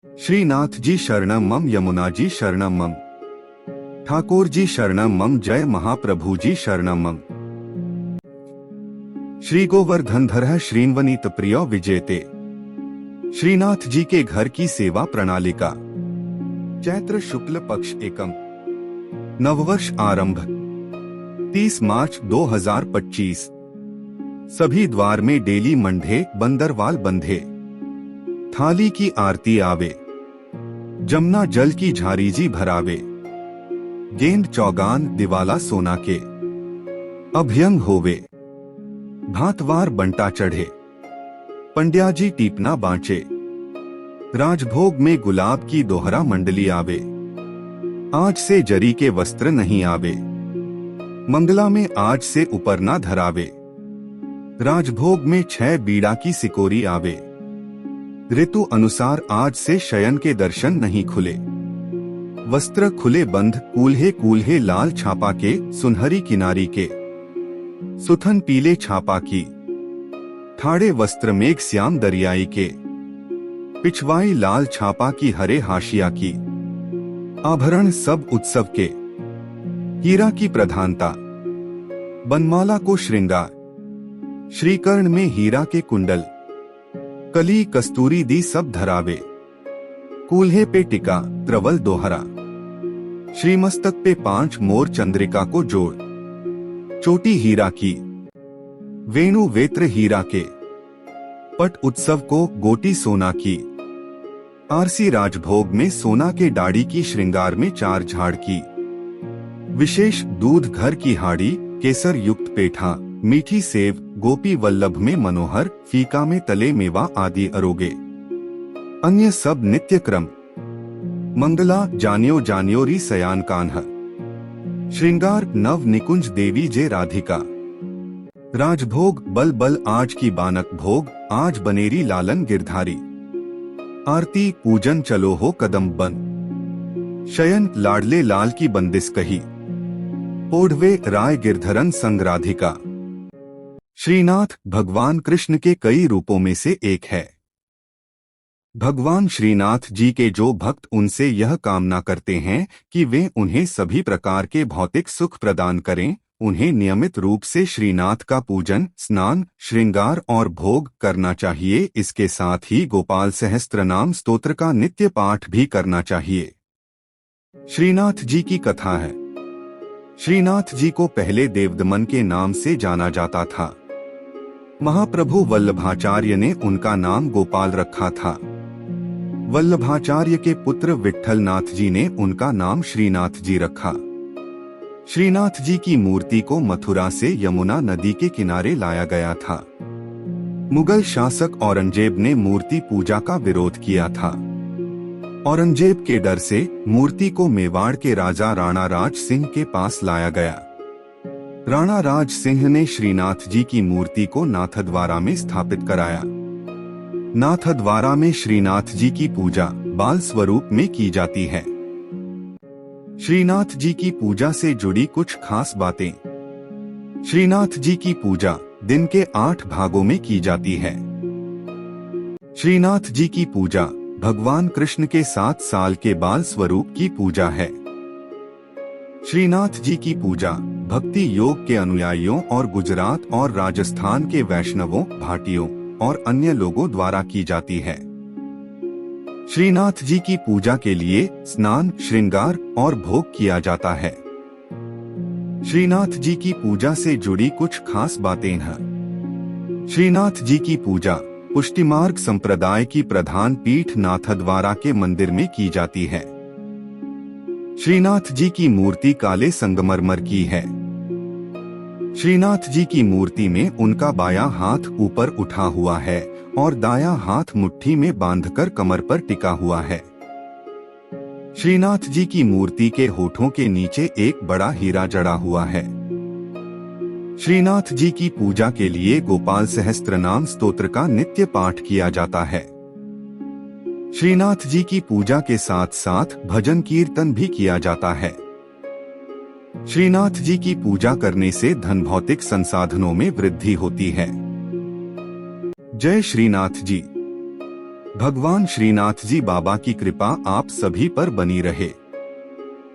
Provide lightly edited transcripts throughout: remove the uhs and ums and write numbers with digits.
श्रीनाथ जी शरणम मम, यमुना जी शरणम मम, ठाकुर जी शरणम मम, जय महाप्रभु जी शरणम मम। श्री गोवर्धनधर श्रीन्वनीत प्रिय विजेते, श्रीनाथ जी के घर की सेवा प्रणालिका। चैत्र शुक्ल पक्ष एकम, नववर्ष आरंभ 30 मार्च 2025। सभी द्वार में डेली मंडे बंदरवाल बंधे, थाली की आरती आवे, जमुना जल की झारीजी भरावे, गेंद चौगान दिवाला सोना के, अभ्यंग होवे, भातवार बंटा चढ़े, पंड्या जी टीपना बांचे, राजभोग में गुलाब की दोहरा मंडली आवे, आज से जरी के वस्त्र नहीं आवे, मंगला में आज से ऊपर ना धरावे, राजभोग में 6 बीड़ा की सिकोरी आवे, ऋतु अनुसार आज से शयन के दर्शन नहीं खुले, वस्त्र खुले बंद कूल्हे कूल्हे लाल छापा के, सुनहरी किनारी के, सुथन पीले छापा की, ठाड़े वस्त्र मेघ श्याम दरियाई के, पिछवाई लाल छापा की हरे हाशिया की, आभरण सब उत्सव के, हीरा की प्रधानता, बनमाला को श्रृंगार, श्रीकर्ण में हीरा के कुंडल, कली कस्तूरी दी सब धरावे, कूल्हे पे टिका त्रवल दोहरा, श्रीमस्तक पे 5 मोर चंद्रिका को जोड़, चोटी हीरा की, वेणु वेत्र हीरा के, पट उत्सव को गोटी सोना की, आरसी राजभोग में सोना के डाड़ी की, श्रृंगार में 4 झाड़ की, विशेष दूध घर की हाड़ी, केसर युक्त पेठा, मीठी सेव, गोपी वल्लभ में मनोहर, फीका में तले मेवा आदि अरोगे, अन्य सब नित्य क्रम, मंगला जानियो जानियो री सयान कान्ह, श्रृंगार नव निकुंज देवी जे राधिका, राजभोग बल बल आज की बानक भोग, आज बनेरी लालन गिरधारी, आरती पूजन चलो हो कदम बन, शयन लाडले लाल की बंदिश कही, ओढ़वे राय गिरधरन संग राधिका। श्रीनाथ भगवान कृष्ण के कई रूपों में से एक है। भगवान श्रीनाथ जी के जो भक्त उनसे यह कामना करते हैं कि वे उन्हें सभी प्रकार के भौतिक सुख प्रदान करें, उन्हें नियमित रूप से श्रीनाथ का पूजन, स्नान, श्रृंगार और भोग करना चाहिए। इसके साथ ही गोपाल सहस्त्रनाम स्तोत्र का नित्य पाठ भी करना चाहिए। श्रीनाथ जी की कथा है। श्रीनाथ जी को पहले देवदमन के नाम से जाना जाता था। महाप्रभु वल्लभाचार्य ने उनका नाम गोपाल रखा था। वल्लभाचार्य के पुत्र विट्ठलनाथ जी ने उनका नाम श्रीनाथ जी रखा। श्रीनाथ जी की मूर्ति को मथुरा से यमुना नदी के किनारे लाया गया था। मुगल शासक औरंगजेब ने मूर्ति पूजा का विरोध किया था। औरंगजेब के डर से मूर्ति को मेवाड़ के राजा राणा राज सिंह के पास लाया गया। राणा राज सिंह ने श्रीनाथ जी की मूर्ति को नाथद्वारा में स्थापित कराया। नाथद्वारा में श्रीनाथ जी की पूजा बाल स्वरूप में की जाती है। श्रीनाथ जी की पूजा से जुड़ी कुछ खास बातें। श्रीनाथ जी की पूजा दिन के 8 भागों में की जाती है। श्रीनाथ जी की पूजा भगवान कृष्ण के 7 साल के बाल स्वरूप की पूजा है। श्रीनाथ जी की पूजा भक्ति योग के अनुयायियों और गुजरात और राजस्थान के वैष्णवों, भाटियों और अन्य लोगों द्वारा की जाती है। श्रीनाथ जी की पूजा के लिए स्नान, श्रृंगार और भोग किया जाता है। श्रीनाथ जी की पूजा से जुड़ी कुछ खास बातें हैं। श्रीनाथ जी की पूजा पुष्टिमार्ग संप्रदाय की प्रधान पीठ नाथद्वारा के मंदिर में की जाती है। श्रीनाथ जी की मूर्ति काले संगमरमर की है। श्रीनाथ जी की मूर्ति में उनका बायां हाथ ऊपर उठा हुआ है और दायां हाथ मुट्ठी में बांधकर कमर पर टिका हुआ है। श्रीनाथ जी की मूर्ति के होठों के नीचे एक बड़ा हीरा जड़ा हुआ है। श्रीनाथ जी की पूजा के लिए गोपाल सहस्त्रनाम स्तोत्र का नित्य पाठ किया जाता है। श्रीनाथ जी की पूजा के साथ साथ भजन कीर्तन भी किया जाता है। श्रीनाथ जी की पूजा करने से धन भौतिक संसाधनों में वृद्धि होती है। जय श्रीनाथ जी। भगवान श्रीनाथ जी बाबा की कृपा आप सभी पर बनी रहे।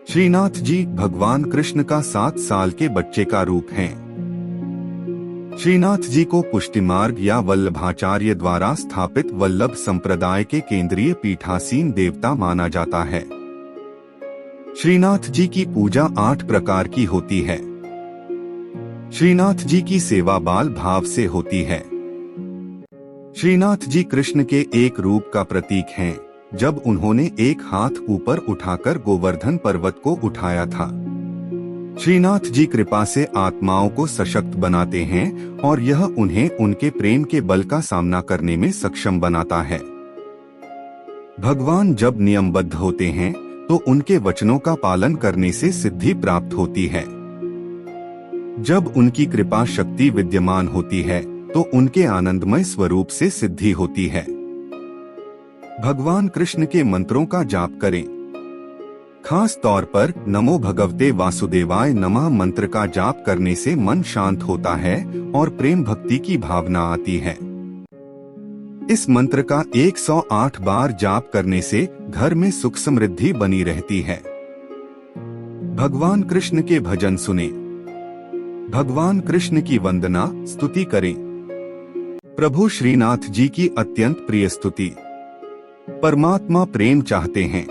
श्रीनाथ जी भगवान कृष्ण का 7 साल के बच्चे का रूप हैं। श्रीनाथ जी को पुष्टि मार्ग या वल्लभाचार्य द्वारा स्थापित वल्लभ संप्रदाय के केंद्रीय पीठासीन देवता माना जाता है। श्रीनाथ जी की पूजा 8 प्रकार की होती है। श्रीनाथ जी की सेवा बाल भाव से होती है। श्रीनाथ जी कृष्ण के एक रूप का प्रतीक हैं, जब उन्होंने एक हाथ ऊपर उठाकर गोवर्धन पर्वत को उठाया था। श्रीनाथ जी कृपा से आत्माओं को सशक्त बनाते हैं और यह उन्हें उनके प्रेम के बल का सामना करने में सक्षम बनाता है। भगवान जब नियमबद्ध होते हैं तो उनके वचनों का पालन करने से सिद्धि प्राप्त होती है। जब उनकी कृपा शक्ति विद्यमान होती है तो उनके आनंदमय स्वरूप से सिद्धि होती है। भगवान कृष्ण के मंत्रों का जाप करें। खास तौर पर नमो भगवते वासुदेवाय नमः मंत्र का जाप करने से मन शांत होता है और प्रेम भक्ति की भावना आती है। इस मंत्र का 108 बार जाप करने से घर में सुख समृद्धि बनी रहती है। भगवान कृष्ण के भजन सुने। भगवान कृष्ण की वंदना स्तुति करें। प्रभु श्रीनाथ जी की अत्यंत प्रिय स्तुति। परमात्मा प्रेम चाहते हैं।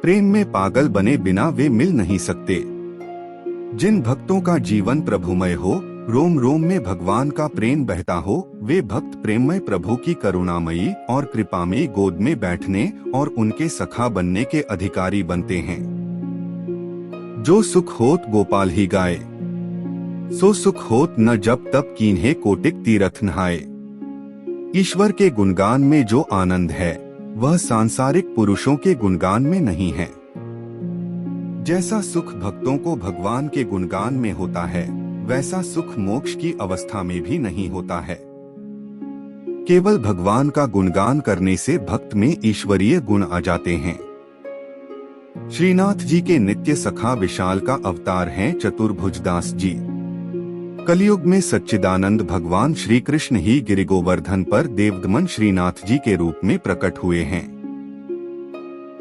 प्रेम में पागल बने बिना वे मिल नहीं सकते। जिन भक्तों का जीवन प्रभुमय हो, रोम रोम में भगवान का प्रेम बहता हो, वे भक्त प्रेममय प्रभु की करुणामयी और कृपामयी गोद में बैठने और उनके सखा बनने के अधिकारी बनते हैं। जो सुख होत गोपाल ही गाए, सो सुख होत न जब तब कीन्हे कोटिक तीरथ नहाए। ईश्वर के गुणगान में जो आनंद है वह सांसारिक पुरुषों के गुणगान में नहीं है। जैसा सुख भक्तों को भगवान के गुणगान में होता है, वैसा सुख मोक्ष की अवस्था में भी नहीं होता है। केवल भगवान का गुणगान करने से भक्त में ईश्वरीय गुण आ जाते हैं। श्रीनाथ जी के नित्य सखा विशाल का अवतार हैं चतुर्भुजदास जी। कलयुग में सच्चिदानंद भगवान श्री कृष्ण ही गिरि गोवर्धन पर देवदमन श्रीनाथ जी के रूप में प्रकट हुए हैं।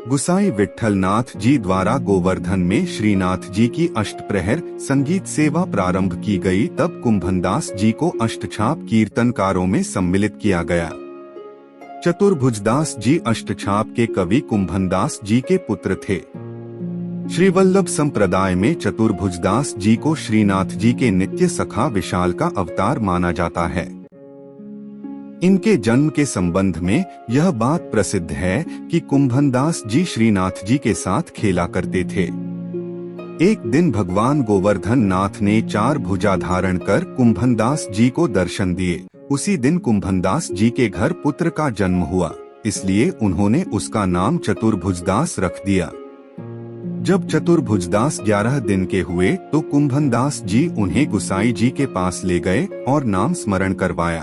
गुसाई विट्ठल नाथ जी द्वारा गोवर्धन में श्रीनाथ जी की अष्टप्रहर संगीत सेवा प्रारंभ की गई, तब कुंभनदास जी को अष्टछाप कीर्तनकारों में सम्मिलित किया गया। चतुर्भुजदास जी अष्टछाप के कवि कुंभनदास जी के पुत्र थे। श्रीवल्लभ संप्रदाय में चतुर्भुजदास जी को श्रीनाथ जी के नित्य सखा विशाल का अवतार माना जाता है। इनके जन्म के संबंध में यह बात प्रसिद्ध है कि कुंभनदास जी श्रीनाथ जी के साथ खेला करते थे। एक दिन भगवान गोवर्धन नाथ ने 4 भुजा धारण कर कुंभनदास जी को दर्शन दिए। उसी दिन कुंभनदास जी के घर पुत्र का जन्म हुआ, इसलिए उन्होंने उसका नाम चतुर्भुजदास रख दिया। जब चतुर्भुजदास 11 दिन के हुए तो कुंभनदास जी उन्हें गुसाई जी के पास ले गए और नाम स्मरण करवाया।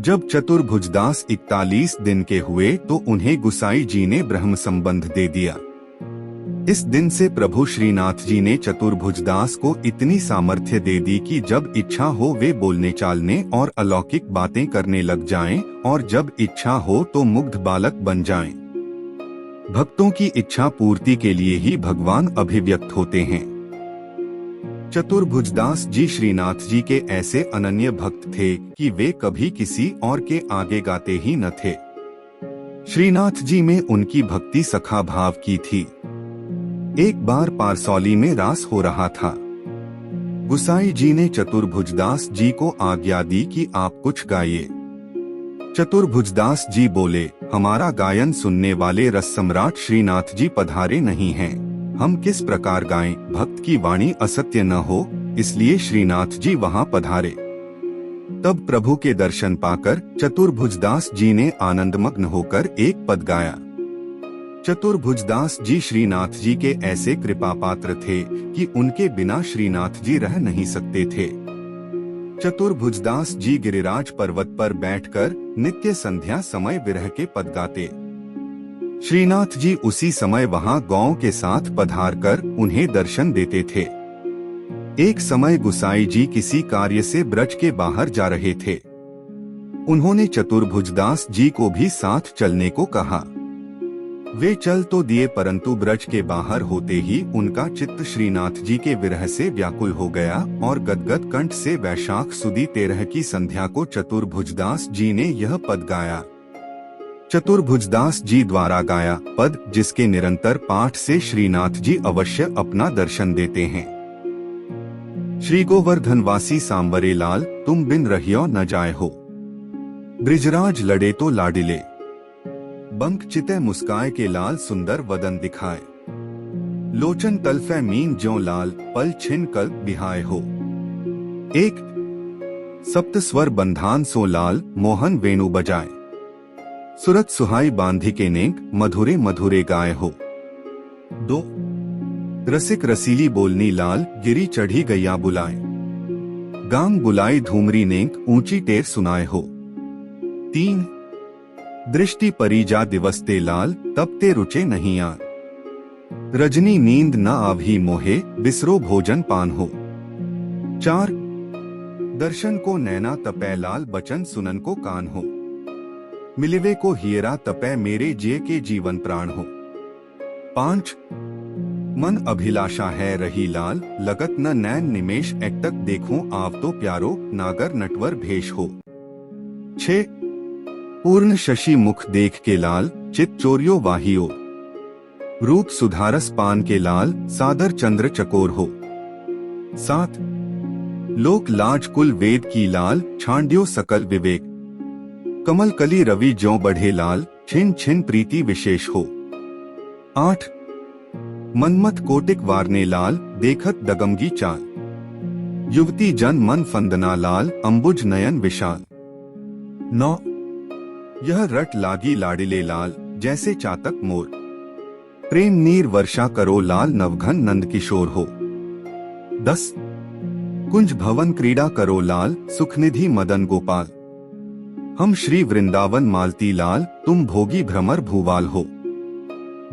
जब चतुर्भुजदास 41 दिन के हुए तो उन्हें गुसाई जी ने ब्रह्म संबंध दे दिया। इस दिन से प्रभु श्रीनाथ जी ने चतुर्भुजदास को इतनी सामर्थ्य दे दी कि जब इच्छा हो वे बोलने चालने और अलौकिक बातें करने लग जाएं, और जब इच्छा हो तो मुग्ध बालक बन जाएं। भक्तों की इच्छा पूर्ति के लिए ही भगवान अभिव्यक्त होते हैं। चतुर्भुजदास जी श्रीनाथ जी के ऐसे अनन्य भक्त थे कि वे कभी किसी और के आगे गाते ही न थे। श्रीनाथ जी में उनकी भक्ति सखा भाव की थी। एक बार पारसौली में रास हो रहा था। गुसाई जी ने चतुर्भुजदास जी को आज्ञा दी कि आप कुछ गाइए। चतुर्भुजदास जी बोले, हमारा गायन सुनने वाले रस सम्राट श्रीनाथ जी पधारे नहीं हैं, हम किस प्रकार गाएं, भक्त की वाणी असत्य न हो, इसलिए श्रीनाथ जी वहां पधारे। तब प्रभु के दर्शन पाकर चतुर्भुजदास जी ने आनंदमग्न होकर एक पद गाया। चतुर्भुजदास जी श्रीनाथ जी के ऐसे कृपा पात्र थे कि उनके बिना श्रीनाथ जी रह नहीं सकते थे। चतुर्भुजदास जी गिरिराज पर्वत पर बैठकर नित्य संध्या समय विरह के पद गाते। श्रीनाथ जी उसी समय वहां गौ के साथ पधार कर उन्हें दर्शन देते थे। एक समय गुसाई जी किसी कार्य से ब्रज के बाहर जा रहे थे। उन्होंने चतुर्भुजदास जी को भी साथ चलने को कहा। वे चल तो दिए, परंतु ब्रज के बाहर होते ही उनका चित्त श्रीनाथ जी के विरह से व्याकुल हो गया और गदगद कंठ से वैशाख सुदी 13 की संध्या को चतुर्भुजदास जी ने यह पद गाया। चतुर्भुजदास जी द्वारा गाया पद, जिसके निरंतर पाठ से श्रीनाथ जी अवश्य अपना दर्शन देते हैं। श्री गोवर्धनवासी सांवरे लाल, तुम बिन रहियो न जाए हो। ब्रिजराज लड़े तो लाडिले, बंक चिते मुस्काए के लाल सुंदर वदन दिखाए। लोचन तलफे मीन ज्यों लाल, पल छिन कल बिहाए हो। एक सप्त स्वर बंधान सो लाल, मोहन वेणु बजाए। सुरत सुहाई बांधी के नेक, मधुरे मधुरे गाए हो। दो रसिक रसीली बोलनी लाल, गिरी चढ़ी गैया बुलाए। गांग बुलाई धूमरी नेक, ऊंची टेर सुनाए हो। तीन दृष्टि परिजा दिवसते लाल, तब ते रुचे नहीं आन। रजनी नींद न आभी मोहे, बिसरो भोजन पान हो। चार दर्शन को नैना तपै लाल, बचन सुनन को कान हो। मिलिवे को हियरा तपै, मेरे जिये के जीवन प्राण हो। पांच मन अभिलाषा है रही लाल, लगत न नैन निमेश, एकटक देखूं आव तो प्यारो, नागर नटवर भेष हो। 6 पूर्ण शशि मुख देख के लाल, चित चोरियो वाहियो। रूप सुधारस पान के लाल, सादर चंद्र चकोर हो। 7 लोक लाज कुल वेद की लाल, छांड्यो सकल विवेक। कमल कली रवि ज्यों बढ़े लाल, छिन छिन प्रीति विशेष हो। 8 मनमत कोटिक वारने लाल, देखत दगमगी चाल। युवती जन मन फंदना लाल, अंबुज नयन विशाल। 9 यह रट लागी लाडिले लाल, जैसे चातक मोर। प्रेम नीर वर्षा करो लाल, नवघन नंद किशोर हो। 10 कुंज भवन क्रीड़ा करो लाल, सुखनिधि मदन गोपाल। हम श्री वृंदावन मालती लाल, तुम भोगी भ्रमर भूवाल हो।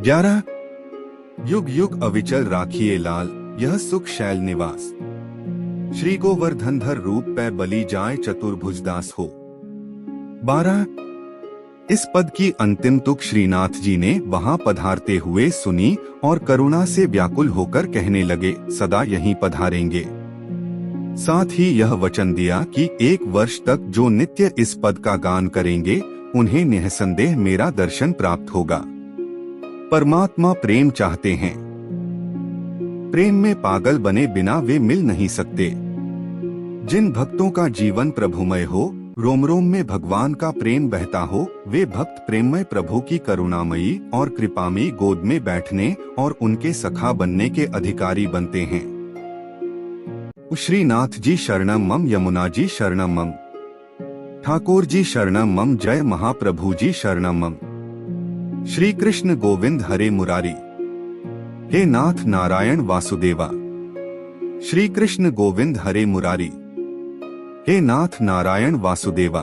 11 युग युग अविचल राखिए लाल, यह सुख शैल निवास। श्री गोवर्धनधर रूप पे बली जाए, चतुर्भुजदास हो। 12 इस पद की अंतिम तुक श्रीनाथ जी ने वहां पधारते हुए सुनी और करुणा से व्याकुल होकर कहने लगे, सदा यहीं पधारेंगे। साथ ही यह वचन दिया कि 1 वर्ष तक जो नित्य इस पद का गान करेंगे, उन्हें निःसंदेह मेरा दर्शन प्राप्त होगा। परमात्मा प्रेम चाहते हैं। प्रेम में पागल बने बिना वे मिल नहीं सकते। जिन भक्तों का जीवन प्रभुमय हो, रोम रोम में भगवान का प्रेम बहता हो, वे भक्त प्रेममय प्रभु की करुणामयी और कृपामयी गोद में बैठने और उनके सखा बनने के अधिकारी बनते हैं। श्रीनाथ जी शरणम मम, यमुना जी शरणम मम, ठाकुर जी शरणम मम, जय महाप्रभु जी शरणम मम। श्री कृष्ण गोविंद हरे मुरारी, हे नाथ नारायण वासुदेवा। श्री कृष्ण गोविंद हरे मुरारी, हे नाथ नारायण वासुदेवा।